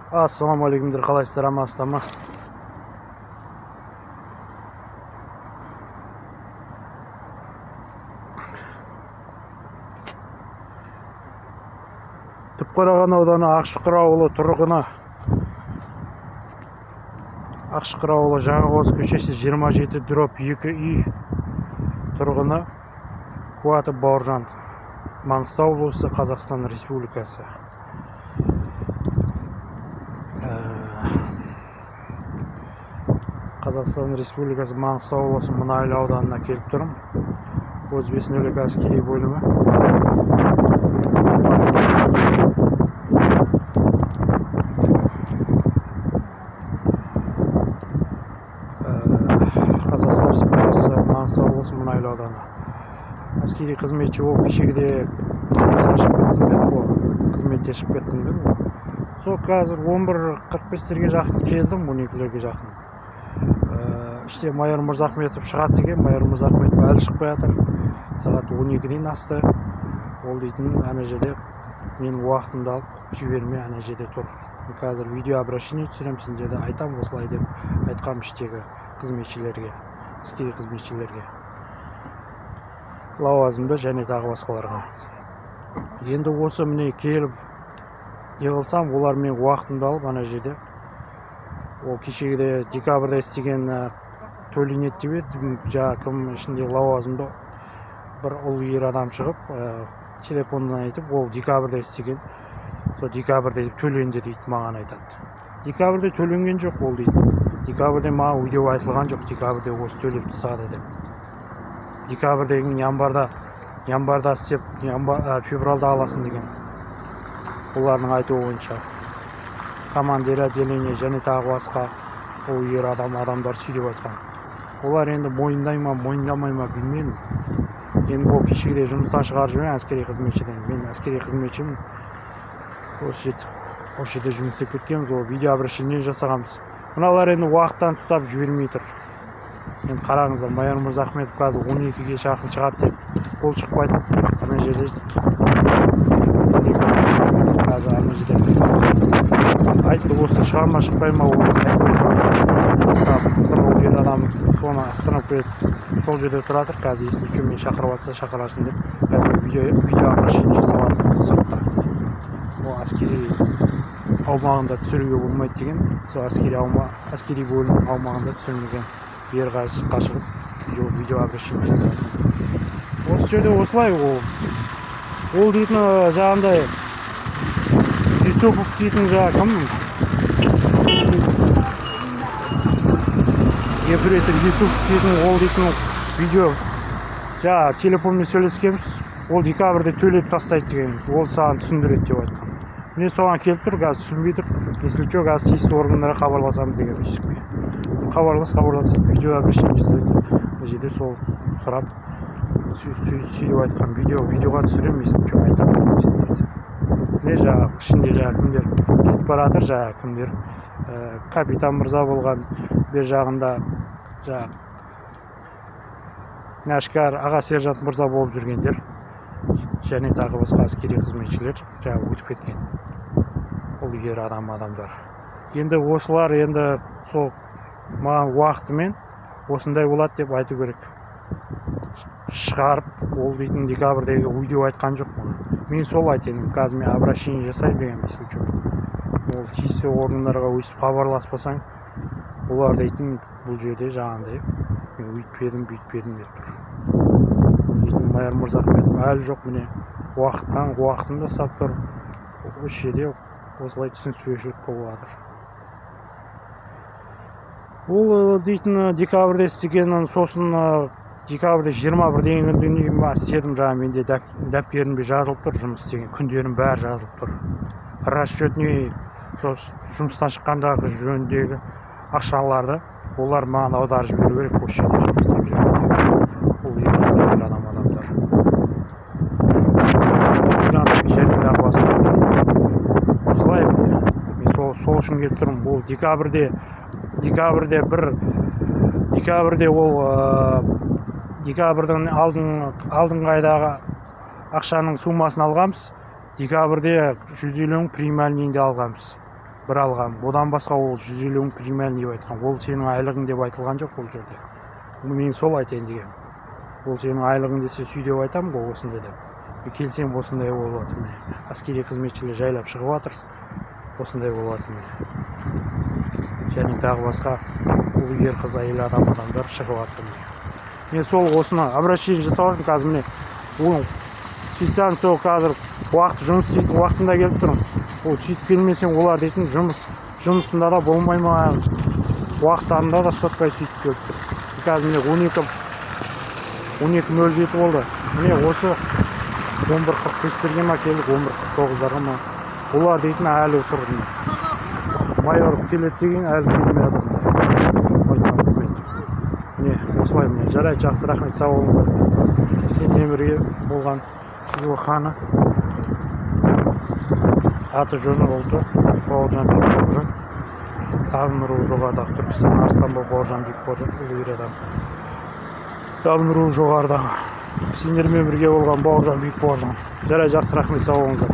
Ассалаумағалейкумдер, қалайсыздар, амансыздар ма? Түпқараған ауданы Ақшұқыр ауылы тұрғыны Ақшұқыр ауылы Жаңақоныс көшесі 27/2 үй тұрғыны Қуатов Бауыржан, Маңғыстау облысы, Қазақстан Республикасы. Қазақстан Республикасы Маңғыстау облысы Мұнайлы ауданына келіп тұрмын. Өзбек әскери бөлімі. Қазақстан Республикасы Маңғыстау облысы Мұнайлы ауданы. Әскери қызметші ол кешегіде қызметте шығып кеттім. Сол қазір 11:45-терге жақын келдім, 12-лерге жақын. Іште майор Мырзахметов шығады деген, майор Мырзахметов әлі шықпай жатыр. Сағат 12-ден асты. Ол дейтін ана жерде менің уақытымды алып жібермей ана жерде тұр. Қазір видео обращение түсірем, сендерді айтам осылай деп айтқам іштегі қызметшілерге, әскери қызметшілерге, лауазымды және тағы басқаларға. Енді осы міне келіп еғылсам, олар мен уақытымды алып ана жерде ол кешегіде декабрьда істеген төленеді деп еді. Жаңа кім ішінде лауазымды бір ұл ер адам шығып телефондан айтып, ол декабрьда істеген, сол декабрьда төленді дейді, маған айтады. Декабрьде төленген жоқ ол дейді. Декабрьде маған видео айтылған жоқ, декабрьде осы төлеп тастады деп. Декабрьдегі январьда істеп, февральда аласың деген. Олардың айтуы бойынша. Командир отделение және тағы басқа ол ер адамдар сөйлеп айтқан. Олар енді мойындай ма, мойындамай ма білмеймін. Енді ол кешегіде жұмыстан шығарып жүрген әскери қызметшіден. Мен әскери қызметшімін. Осы жерде жұмыс істеп кеткенбіз, ол видео обращение жасағанбыз. Мыналар енді уақыттан ұстап жібермей тұр. Енді қараңыздар, майор Мырзахметов қазір 12-ге жақын шығады деп, ол шықпайды. Ана жерде айтты, осы шығарма шықпай ма, ол айтпайды. Адам соны астырып келеді, сол жерде тұратыр. Қазір если үшін мен шақырып атса шақырасың деп, қазір видео обращение жасап сыртта. Ол әскери аумағында түсіруге болмайды деген, сол әскери бөлім аумағында түсірмеген бері сыртқа шығып видео обращение жасап. Осы жерде осылай ол дейтін жаңағындай Юсупов дейтін кім? Ефрейтор Юсупов дейтін ол дейтін видео телефонмен сөйлескенбіз, ол декабрьде төлеп тастайды деген, ол саған түсіндіреді деп айтқан. Міне соған келіп тұр, қазір түсінбей тұр. Если что, қазір тиісті органдарға хабарласамыз деген Юсупке. Хабарласып, видео обращение жасайды. Бұл жерде сол сұрап сөйлеп айтқан видеоға түсірем, если что айтамын сендерді. Міне ішінде кімдер кетіп баратыр, кімдер капитан мырза болған, бер жағында Нашкар аға сержант мырза болып жүргендер, және тағы басқа әскери қызметшілер өтіп кеткен. Ол ер адамдар. Енді осылар енді сол маған уақытымен осындай болады деп айту керек. Шығарып, ол дейтін декабрьдегі видео айтқан жоқ мұны. Мен сол айтайын, қазір мен обращение жасайын деген, если что. Ол тиісті органдарға өйстіп хабарласпасаң, олар дейтін бұл жерде жаңағындай мен өйтпедім деп тұр. Дейтін майор Мырзахметов әлі жоқ, міне уақытында ұстап тұр. Осы жерде осылай түсініспеушілік болып жатыр. Ол дейтін декабрьде істегенін, сосын декабрьде 21 деген күнде істедім, менде дәптерімде жазылып тұр, жұмыс істеген күндерім бәрі жазылып тұр. Расчетный жұмыстан шыққандағы жөніндегі ақшаларды олар маған аударып жіберу керек, осы жерде жұмыс істеп жүрген. Ол адамдар. Осылай мен сол үшін келіп тұрмын. Бұл декабрьдің алдыңғы айдағы ақшаның суммасын алғанбыз. Декабрьде 150 премиальнейді алғанбыз. бір алған. Одан басқа ол 150 премиальный деп айтқан. Ол сенің айлығың деп айтылған жоқ ол жерде. Мен сол айтайын деген. Ол сенің айлығың десе сүй деп айтамын ғой осындай деп. Келсем осындай болып жатыр міне. Әскери қызметшілер жайлап шығып жатыр. Осындай болып жатыр міне. Және тағы басқа ол ер қыз әйел адамдар шығып жатыр міне. Мен сол осыны обращение жасап жатырмын қазір міне. Ол специально сол қазір жұмыс істейтін уақытында келіп тұрмын. Ол сөйтіп келмесең олар дейтін жұмысында да болмай ма, уақыттарында да сотпай сөйтіп келіп тұр. Қазір міне 12:07 болды. Міне осы 11:45-терге ма келдік, 11:49-дарға ма. Олар дейтін әлі тұрды. Майор келеді деген әлі келмей жатыр. Міне осылай міне. Жарайды, жақсы, рахмет, сау болыңыздар. Сенімен бірге болған Ханы. Аты жөні болды Бауыржан Бекбауыржан. Табын-руы жоғарыдағы Түркістан Арыстанбай Бауыржан Бекбауыржан бұл ер адам. Табын-руы жоғарыдағы. Сендермен бірге болған Бауыржан Бекбауыржан. Жарайды, жақсы, рахмет, сау болыңыздар.